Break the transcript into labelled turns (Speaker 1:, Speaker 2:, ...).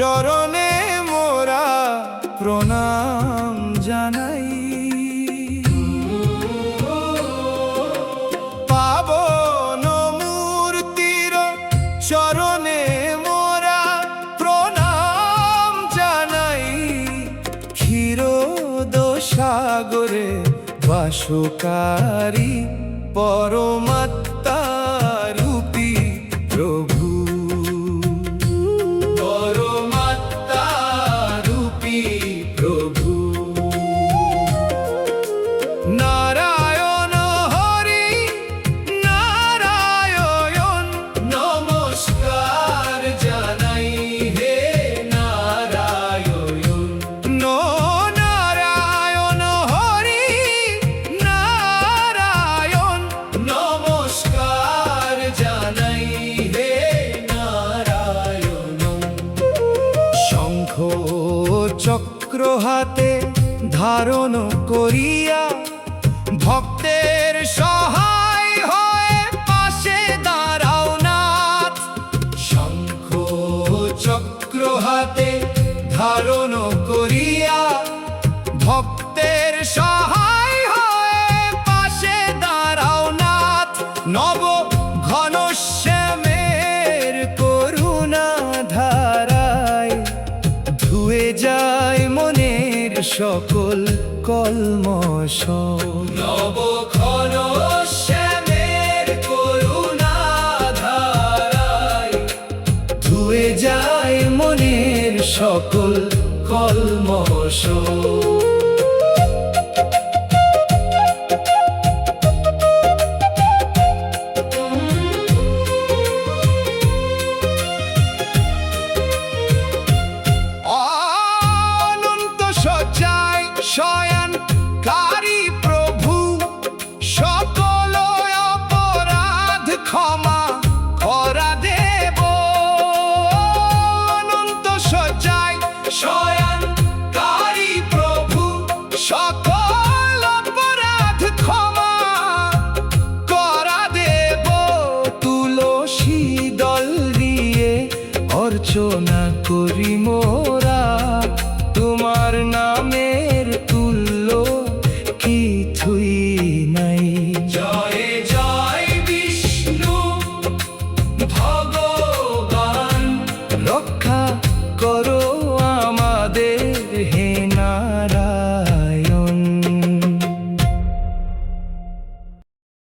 Speaker 1: শরণে মোরা প্রণাম জানাই। পাবন মূর্তির চরণে মোরা প্রণাম জানাই। ক্ষীরোদসাগরে বাসকারী পরমাত্মা রূপী প্রভু, পরমাত্মা রূপী প্রভু। নারায়ণ হরি নারায়ণ নমস্কার জানাই হে নারায়ণ। নারায়ণ হরি নারায়ণ নমস্কার জানাই হে নারায়ণ। শঙ্খ চক্র হাতে ধারণ করিয়া ভক্তের সহায় হয়ে পাশে দাঁড়াও নাথ। শঙ্খ চক্র হাতে ধারণ করিয়া ভক্তের সহায় হয়ে পাশে দাঁড়াও নাথ। নব ঘনশ্যামের করুণা ধারায় ধুয়ে যায় মনের সকল কলমশ। নব ঘনশ্যামের করুণা ধারায় ধুয়ে যায় মনের সকল কলমশ। শয়নকারী প্রভু সকল অপরাধ ক্ষমা করা দেব। অনন্ত শয্যায় শয়নকারী প্রভু সকল অপরাধ ক্ষমা করা দেব। তুলসী দল দিয়ে অর্চনা করি মোরা, তোমার নামের তুল্য কিছুই নাই। জয় জয় বিষ্ণু।